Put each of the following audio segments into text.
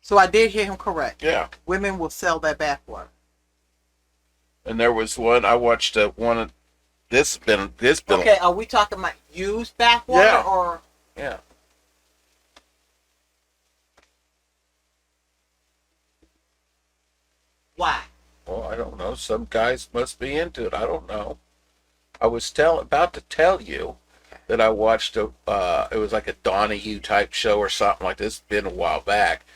So I did hear him correct. Yeah. Women will sell their bathwater. And there was one I watched. One of this been. Okay, are we talking about used bathwater Yeah. or? Yeah. Why? Well, I don't know. Some guys must be into it. I don't know. I was about to tell you that I watched it was like a Donahue type show or something like this. It's been a while back.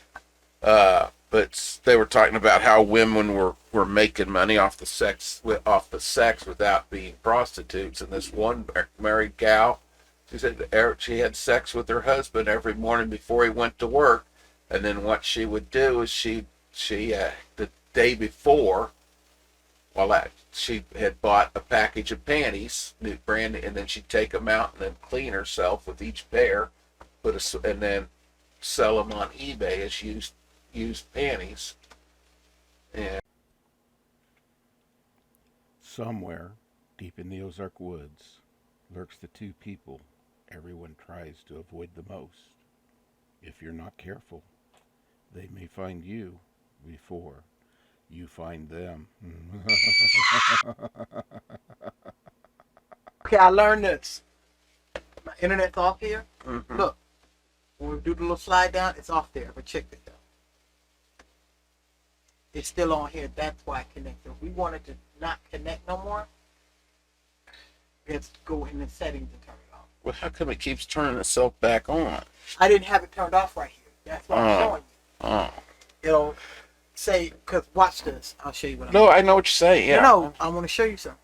But they were talking about how women were making money off the sex without being prostitutes. And this one married gal, she said she had sex with her husband every morning before he went to work, and then what she would do is she the day before, she had bought a package of panties, new brand, and then she'd take them out and then clean herself with each pair, and then sell them on eBay as used panties. And Somewhere deep in the Ozark woods lurks the two people everyone tries to avoid the most. If you're not careful, they may find you before you find them. Okay, I learned this. My internet's off here. mm-hmm. Look, when we do the little slide down, it's off there. But check this out. It's still on here. That's why I connected. If we wanted to not connect no more, we have to go in the settings and turn it off. Well, how come it keeps turning itself back on? I didn't have it turned off right here. That's why I'm showing you. Oh. It'll say, because watch this. I'll show you what I'm No, I know what you're saying. Yeah. No, I want to show you something.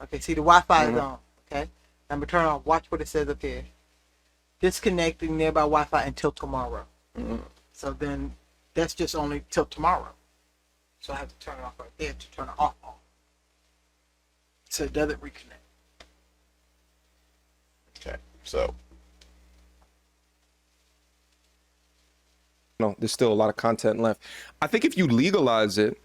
Okay, see the Wi-Fi is on. Okay, I'm gonna turn on. Watch what it says up here. Disconnecting nearby Wi-Fi until tomorrow. So then that's just only till tomorrow. So I have to turn it off right there to turn it off. So it doesn't reconnect. Okay, so No, there's still a lot of content left. I think if you legalize it,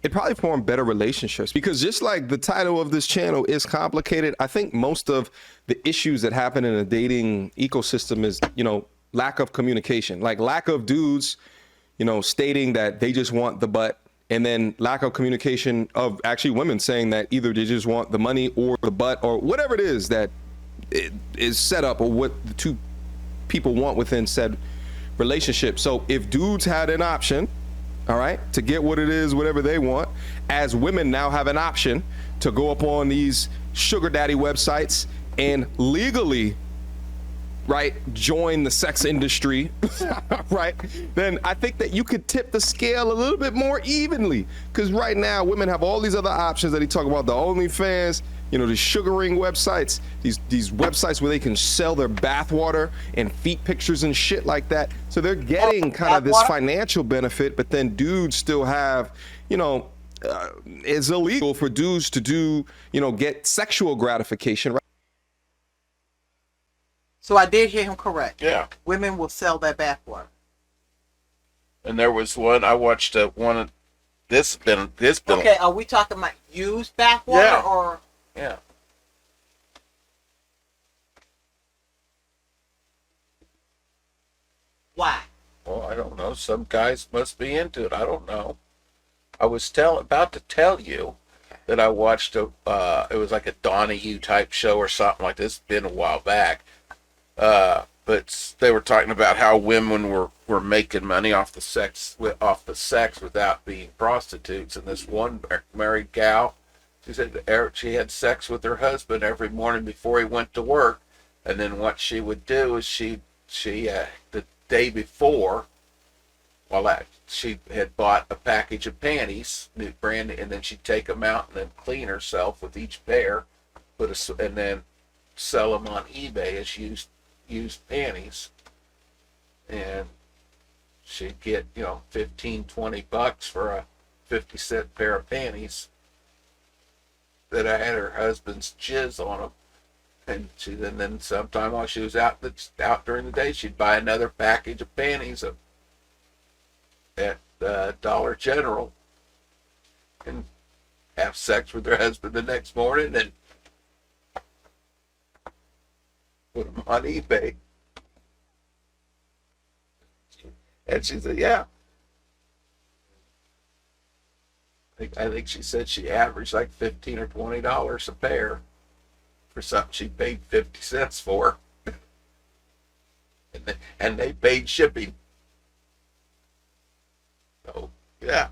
it probably form better relationships, because just like the title of this channel is complicated, I think most of the issues that happen in a dating ecosystem is, lack of communication, like lack of dudes, stating that they just want the butt, and then lack of communication of actually women saying that either they just want the money or the butt or whatever it is that it is set up, or what the two people want within said relationship. So if dudes had an option, all right, to get what it is, whatever they want, as women now have an option to go up on these sugar daddy websites and legally, right, join the sex industry, right, then I think that you could tip the scale a little bit more evenly. Because right now, women have all these other options that he talk about, the OnlyFans, the sugaring websites, these websites where they can sell their bathwater and feet pictures and shit like that. So they're getting kind of this financial benefit, but then dudes still have, it's illegal for dudes to do, get sexual gratification, right? So I did hear him correct. yeah. Women will sell their bathwater. And there was one I watched. One of this been. Okay, are we talking about used bathwater Yeah. or? Yeah. Why? Well, I don't know. Some guys must be into it. I don't know. I was about to tell you that I watched it was like a Donahue type show or something like this. It's been a while back. But they were talking about how women were making money off the sex without being prostitutes. And this one married gal, she said she had sex with her husband every morning before he went to work, and then what she would do is she the day before, she had bought a package of panties, new brand, and then she'd take them out and then clean herself with each pair, and then sell them on eBay as used panties, and she'd get 15-20 bucks for a 50-cent pair of panties that I had her husband's jizz on them. And then sometime while she was out during the day, she'd buy another package of panties at Dollar General and have sex with her husband the next morning and put them on eBay. And she said, yeah. I think she said she averaged like $15 or $20 a pair for something she paid 50 cents for. And they paid shipping. So, yeah.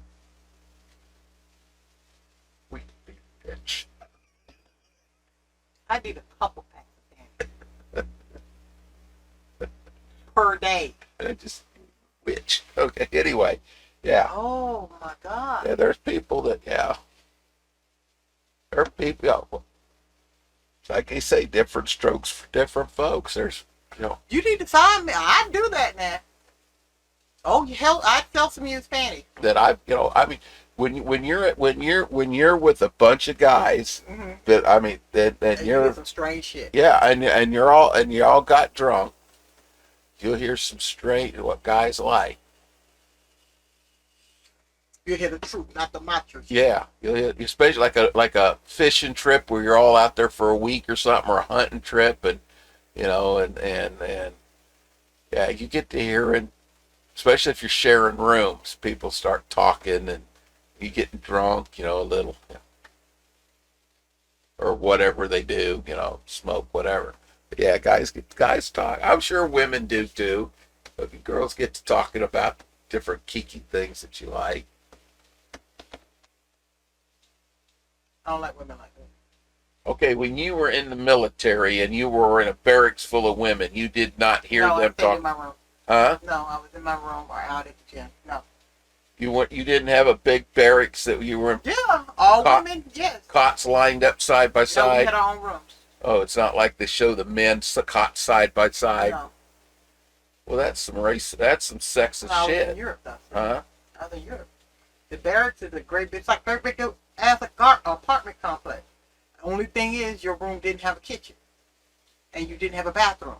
We can be rich. I need a couple packs of panties per day. I just witch. Okay, anyway. Yeah. Oh my God. Yeah, there's people that, yeah. There are people, yeah, it's like they say, different strokes for different folks. There's, You need to sign me. I do that now. Oh hell, I'd sell some used panties. that I mean, when you're with a bunch of guys, Mm-hmm. that I mean, that And you you're, hear some strange shit. yeah, and you all got drunk. You'll hear some strange what guys like. You hear the truth, not the macho shit. Yeah, you'll hear, especially like a fishing trip where you're all out there for a week or something, or a hunting trip, and and yeah, you get to hearing, especially if you're sharing rooms, people start talking and you getting drunk, a little, or whatever they do, smoke, whatever. But yeah, guys talk. I'm sure women do too. But girls get to talking about different kiki things that you like. I don't like women like that. Okay, when you were in the military and you were in a barracks full of women, you did not hear No, I them stayed in talk. my room. Huh? No, I was in my room or out at the gym. No. You didn't have a big barracks that you were in Yeah, all Cot- women, yes. cots lined up side by No, we side. had our own rooms. Oh, it's not like they show the men's cots side by side. No. Well, that's some sexist No, I was in shit. Europe though. Huh? I was in Europe. The barracks is a great big, it's like very big as a apartment complex. The only thing is your room didn't have a kitchen. And you didn't have a bathroom.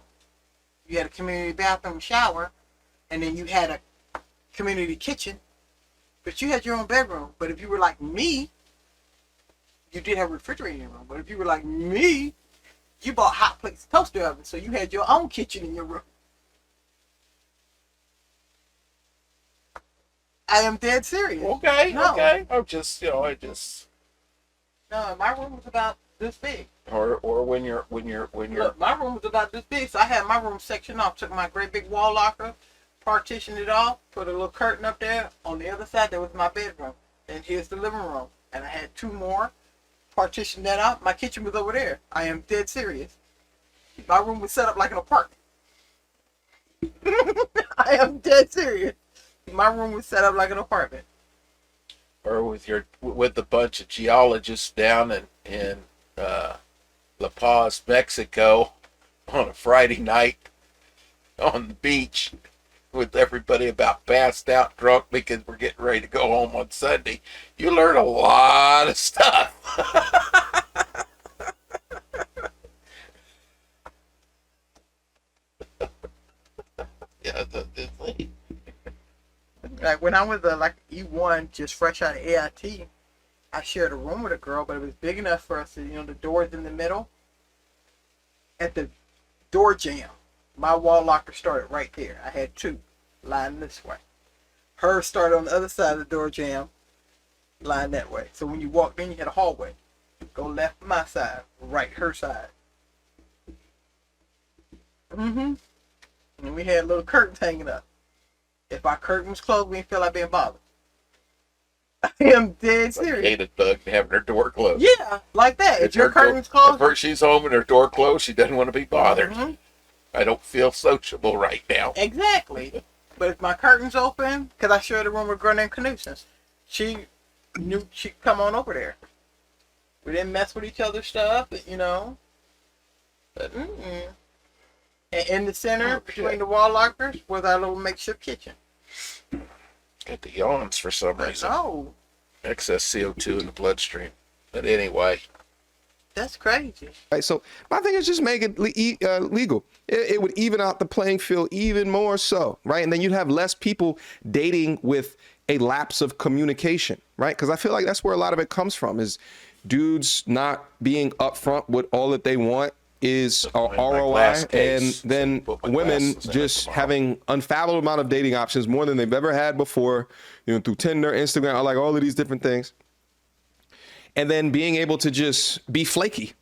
You had a community bathroom shower, and then you had a community kitchen, but you had your own bedroom. But if you were like me, you did have a refrigerator in your room. But if you were like me, you bought hot plates and toaster oven, so you had your own kitchen in your room. I am dead serious. Okay, No. okay. I'm just, I just, No, my room was about this big. or when you're, Look, my room was about this big, so I had my room sectioned off. Took my great big wall locker, partitioned it off, put a little curtain up there. On the other side, there was my bedroom. And here's the living room. And I had two more, partitioned that out. My kitchen was over there. I am dead serious. My room was set up like an apartment. I am dead serious. My room was set up like an apartment. or with a bunch of geologists down in La Paz, Mexico, on a Friday night on the beach with everybody about passed out drunk because we're getting ready to go home on Sunday. You learn a lot of stuff. Yeah, Like when I was like E1, just fresh out of AIT, I shared a room with a girl, but it was big enough for us to, the doors in the middle. At the door jamb, my wall locker started right there. I had two lying this way. Hers started on the other side of the door jamb, lying that way. So when you walked in, you had a hallway. Go left my side, right her side. And we had little curtains hanging up. If our curtain was closed, we didn't feel like being bothered. I am dead serious. hated bug having her door closed. Yeah, like that. If your curtain's closed, if she's home and her door closed, she doesn't want to be bothered. Mhm. I don't feel sociable right now. Exactly. But if my curtain's open, because I shared a room with a girl named Canucins, she knew she'd come on over there. We didn't mess with each other's stuff, But And in the center, Oh, between shit. the wall lockers, was our little makeshift kitchen. Get the yawns for some reason. Oh, Excess CO2 in the bloodstream. But anyway, that's crazy. Right, so my thing is just make it legal. It would even out the playing field even more so, right? And then you'd have less people dating with a lapse of communication, right? Because I feel like that's where a lot of it comes from, is dudes not being upfront with all that they want is So, like ROI, last case, and then put my women glasses in just tomorrow. having unfathomable amount of dating options, more than they've ever had before, through Tinder, Instagram, like all of these different things. And then being able to just be flaky.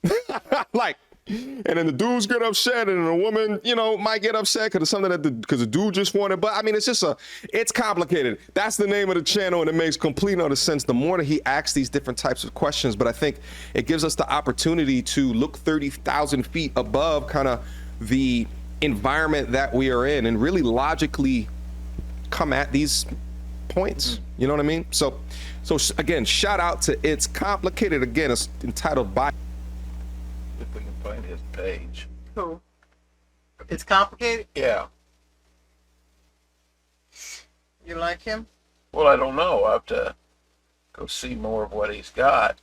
Like, and then the dudes get upset, and the woman, might get upset because it's something because the dude just wanted. But I mean, it's complicated. That's the name of the channel, and it makes complete and utter sense. The more that he asks these different types of questions, but I think it gives us the opportunity to look 30,000 feet above kind of the environment that we are in, and really logically come at these points. You know what I mean? So again, shout out to It's Complicated. Again, it's entitled by. If we can find his page. Cool. It's complicated. Yeah. You like him? Well, I don't know. I have to go see more of what he's got.